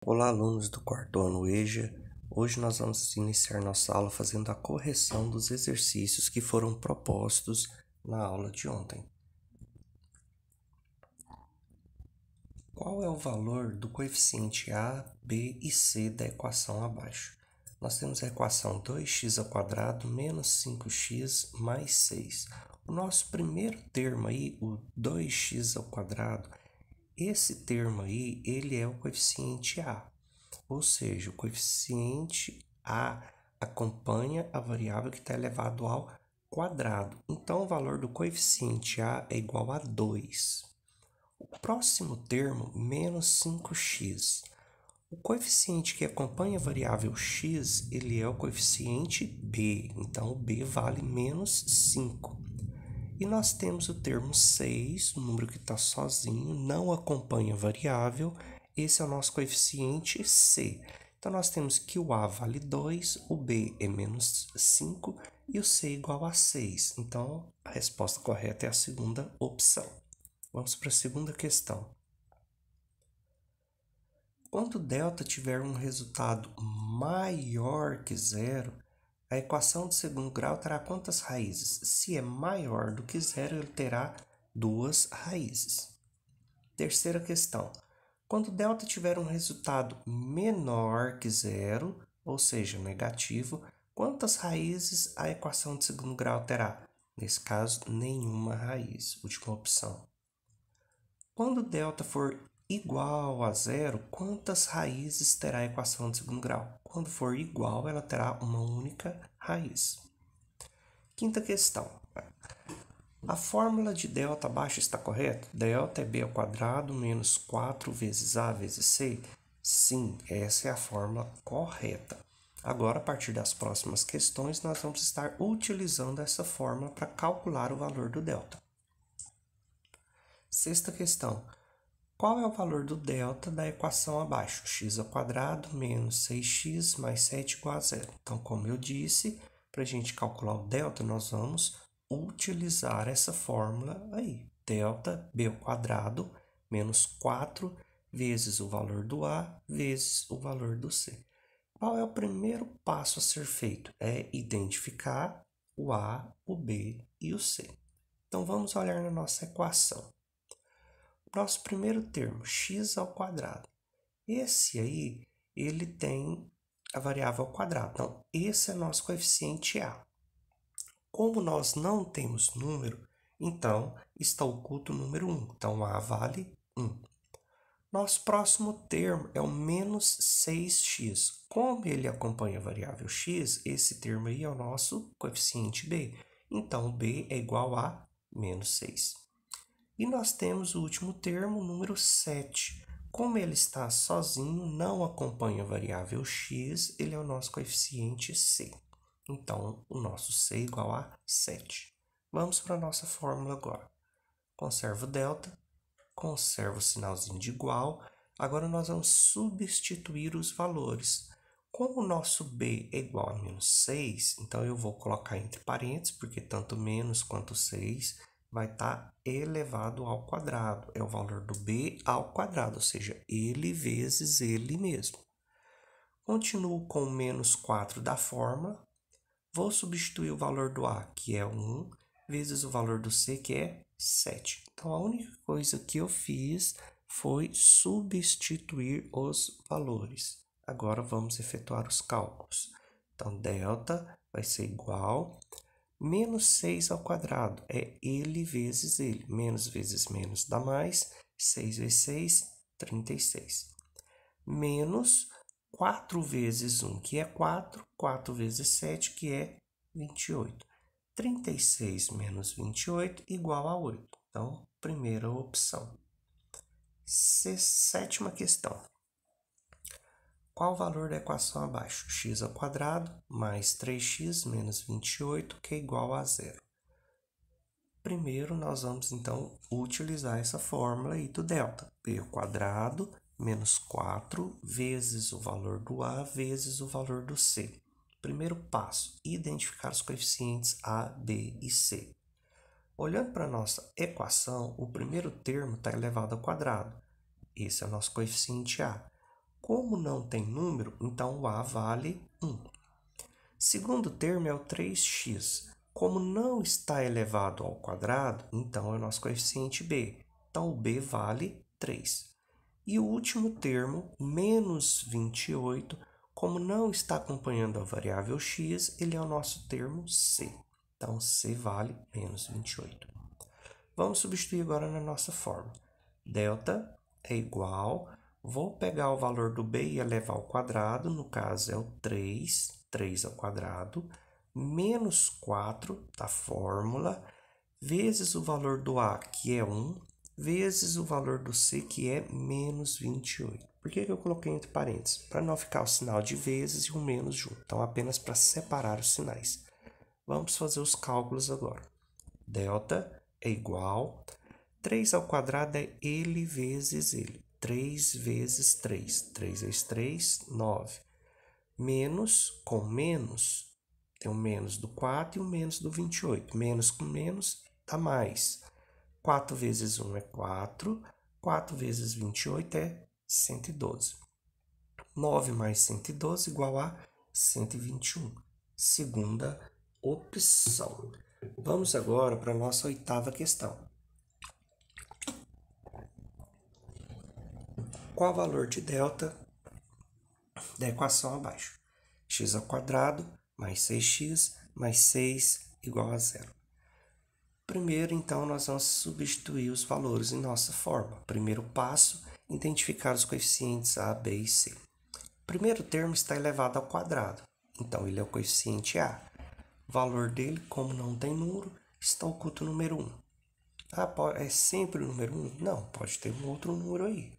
Olá, alunos do quarto ano EJA. Hoje nós vamos iniciar nossa aula fazendo a correção dos exercícios que foram propostos na aula de ontem. Qual é o valor do coeficiente A, B e C da equação abaixo? Nós temos a equação 2x² menos 5x mais 6. O nosso primeiro termo aí, o 2x², esse termo aí, ele é o coeficiente A. Ou seja, o coeficiente A acompanha a variável que está elevado ao quadrado. Então, o valor do coeficiente A é igual a 2. O próximo termo, menos 5x. O coeficiente que acompanha a variável x, ele é o coeficiente B. Então, o B vale menos 5. E nós temos o termo 6, o número que está sozinho, não acompanha a variável. Esse é o nosso coeficiente C. Então, nós temos que o A vale 2, o B é menos 5 e o C é igual a 6. Então, a resposta correta é a segunda opção. Vamos para a segunda questão. Quando delta tiver um resultado maior que zero, a equação de segundo grau terá quantas raízes? Se é maior do que zero, ele terá duas raízes. Terceira questão. Quando delta tiver um resultado menor que zero, ou seja, negativo, quantas raízes a equação de segundo grau terá? Nesse caso, nenhuma raiz. Última opção. Quando delta for igual a zero, quantas raízes terá a equação de segundo grau? Quando for igual, ela terá uma única raiz. Quinta questão. A fórmula de delta abaixo está correta? Delta é b² menos 4 vezes a vezes c? Sim, essa é a fórmula correta. Agora, a partir das próximas questões, nós vamos estar utilizando essa fórmula para calcular o valor do delta. Sexta questão. Qual é o valor do delta da equação abaixo? x² menos 6x mais 7 igual a zero. Então, como eu disse, para a gente calcular o delta, nós vamos utilizar essa fórmula aí. Delta b² menos 4 vezes o valor do A vezes o valor do C. Qual é o primeiro passo a ser feito? É identificar o A, o B e o C. Então, vamos olhar na nossa equação. Nosso primeiro termo, x². Esse aí, ele tem a variável ao quadrado. Então, esse é nosso coeficiente A. Como nós não temos número, então está oculto o número 1. Então, A vale 1. Nosso próximo termo é o menos 6x. Como ele acompanha a variável x, esse termo aí é o nosso coeficiente B. Então, B é igual a menos 6. E nós temos o último termo, o número 7. Como ele está sozinho, não acompanha a variável x, ele é o nosso coeficiente C. Então, o nosso C é igual a 7. Vamos para a nossa fórmula agora. Conservo o delta, conservo o sinalzinho de igual. Agora, nós vamos substituir os valores. Como o nosso B é igual a menos 6, então eu vou colocar entre parênteses, porque tanto menos quanto 6 vai estar elevado ao quadrado. É o valor do B ao quadrado, ou seja, ele vezes ele mesmo. Continuo com o menos 4 da fórmula. Vou substituir o valor do A, que é 1, vezes o valor do C, que é 7. Então, a única coisa que eu fiz foi substituir os valores. Agora, vamos efetuar os cálculos. Então, delta vai ser igual menos 6² é ele vezes ele. Menos vezes menos dá mais. 6 vezes 6, 36. Menos 4 vezes 1, que é 4. 4 vezes 7, que é 28. 36 menos 28 igual a 8. Então, primeira opção. Sétima questão. Qual o valor da equação abaixo? x² mais 3x menos 28, que é igual a zero. Primeiro, nós vamos, então, utilizar essa fórmula aí do delta. b² menos 4 vezes o valor do A vezes o valor do C. Primeiro passo, identificar os coeficientes A, B e C. Olhando para a nossa equação, o primeiro termo está elevado ao quadrado. Esse é o nosso coeficiente A. Como não tem número, então o A vale 1. Segundo termo é o 3x. Como não está elevado ao quadrado, então é o nosso coeficiente b. Então, o b vale 3. E o último termo, menos 28, como não está acompanhando a variável x, ele é o nosso termo c. Então, c vale menos 28. Vamos substituir agora na nossa fórmula. Delta é igual, vou pegar o valor do b e elevar ao quadrado, no caso é o 3 ao quadrado, menos 4 da fórmula, vezes o valor do a, que é 1, vezes o valor do c, que é menos 28. Por que eu coloquei entre parênteses? Para não ficar o sinal de vezes e o menos junto. Então, apenas para separar os sinais. Vamos fazer os cálculos agora. Delta é igual, 3 ao quadrado é ele vezes ele. 3 vezes 3. 3 vezes 3, 9. Menos com menos, tem o menos do 4 e o menos do 28. Menos com menos dá mais. 4 vezes 1 é 4. 4 vezes 28 é 112. 9 mais 112 igual a 121. Segunda opção. Vamos agora para a nossa oitava questão. Qual o valor de delta da equação abaixo? X ao quadrado mais 6x mais 6 igual a zero. Primeiro, então, nós vamos substituir os valores em nossa fórmula. Primeiro passo, identificar os coeficientes a, b e c. O primeiro termo está elevado ao quadrado, então ele é o coeficiente a. O valor dele, como não tem número, está oculto o número 1. É sempre o número 1? Não, pode ter um outro número aí.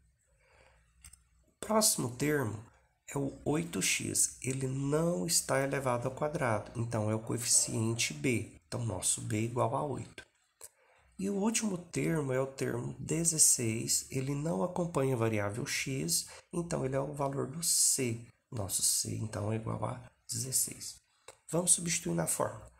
Próximo termo é o 8x. Ele não está elevado ao quadrado, então é o coeficiente b. Então, nosso b é igual a 8. E o último termo é o termo 16. Ele não acompanha a variável x, então ele é o valor do c. Nosso c, então, é igual a 16. Vamos substituir na fórmula.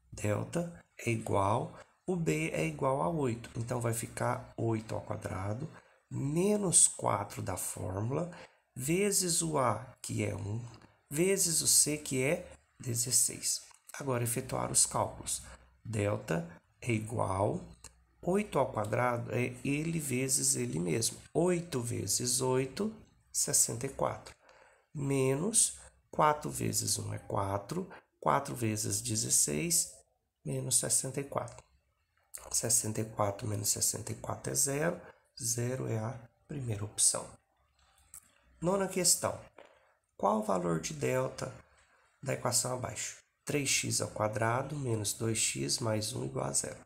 Delta é igual, o b é igual a 8. Então, vai ficar 8 ao quadrado, menos 4 da fórmula, vezes o a, que é 1, vezes o c, que é 16. Agora, efetuar os cálculos. Delta é igual, 8 ao quadrado é ele vezes ele mesmo. 8 vezes 8, 64. Menos 4 vezes 1 é 4. 4 vezes 16, menos 64. 64 menos 64 é 0. 0 é a primeira opção. Nona questão. Qual o valor de delta da equação abaixo? 3x ao quadrado menos 2x mais 1 igual a 0.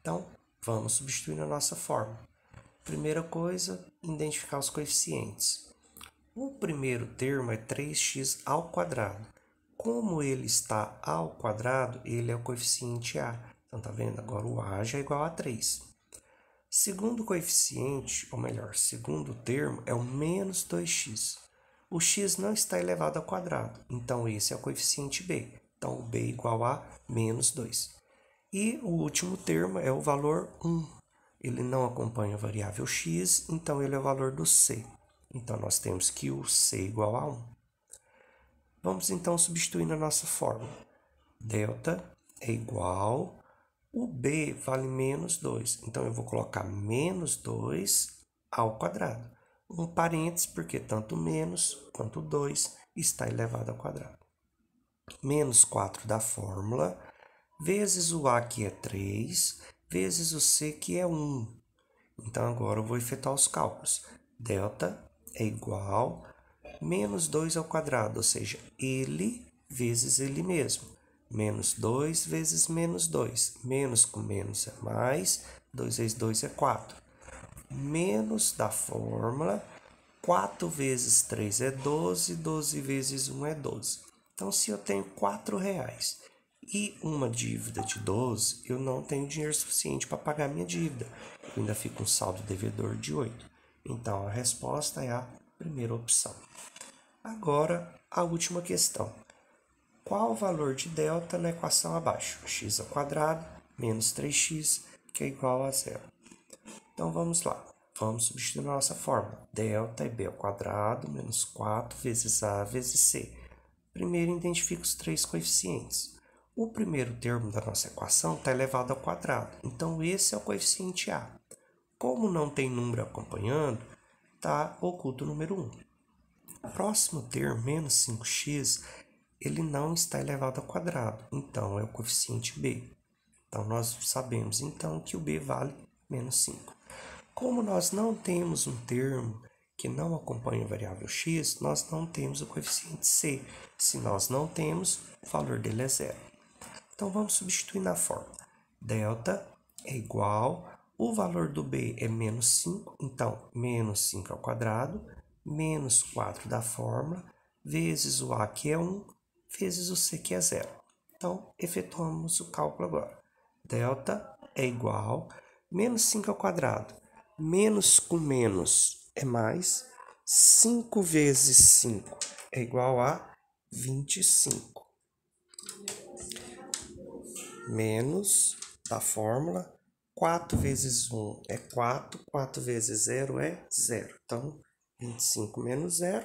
Então, vamos substituir na nossa fórmula. Primeira coisa, identificar os coeficientes. O primeiro termo é 3x ao quadrado. Como ele está ao quadrado, ele é o coeficiente a. Então, tá vendo? Agora o a já é igual a 3. Segundo coeficiente, ou melhor, segundo termo, é o menos 2x. O x não está elevado ao quadrado, então esse é o coeficiente b. Então, o b é igual a menos 2. E o último termo é o valor 1. Ele não acompanha a variável x, então ele é o valor do c. Então, nós temos que o c é igual a 1. Vamos, então, substituir na nossa fórmula. Delta é igual, o b vale menos 2. Então, eu vou colocar menos 2 ao quadrado. Um parênteses, porque tanto menos quanto 2 está elevado ao quadrado. Menos 4 da fórmula, vezes o a, que é 3, vezes o c, que é 1. Então, agora eu vou efetuar os cálculos. Delta é igual, menos 2 ao quadrado, ou seja, ele vezes ele mesmo. Menos 2 vezes menos 2. Menos com menos é mais, 2 vezes 2 é 4. Menos da fórmula, 4 vezes 3 é 12, 12 vezes 1 é 12. Então, se eu tenho R$4 e uma dívida de 12, eu não tenho dinheiro suficiente para pagar minha dívida. Eu ainda fica um saldo devedor de 8. Então, a resposta é a primeira opção. Agora, a última questão. Qual o valor de delta na equação abaixo? X ao quadrado menos 3x, que é igual a 0. Então, vamos lá. Vamos substituir na nossa fórmula. Delta é b ao quadrado menos 4 vezes a vezes c. Primeiro, identifica os três coeficientes. O primeiro termo da nossa equação está elevado ao quadrado, então esse é o coeficiente a. Como não tem número acompanhando, está oculto o número 1. O próximo termo, menos 5x, ele não está elevado ao quadrado, então é o coeficiente b. Então, nós sabemos então que o b vale menos 5. Como nós não temos um termo que não acompanha a variável x, nós não temos o coeficiente c. Se nós não temos, o valor dele é zero. Então, vamos substituir na fórmula. Delta é igual, o valor do b é menos 5, então, menos 5 ao quadrado, menos 4 da fórmula, vezes o a, que é 1, vezes o c, que é 0. Então, efetuamos o cálculo agora. Delta é igual, menos 5 ao quadrado, menos com menos é mais, 5 vezes 5 é igual a 25. Menos da fórmula, 4 vezes 1 é 4, 4 vezes 0 é 0. Então, 25 menos 0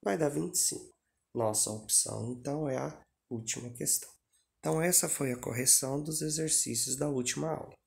vai dar 25. Nossa opção, então, é a última questão. Então, essa foi a correção dos exercícios da última aula.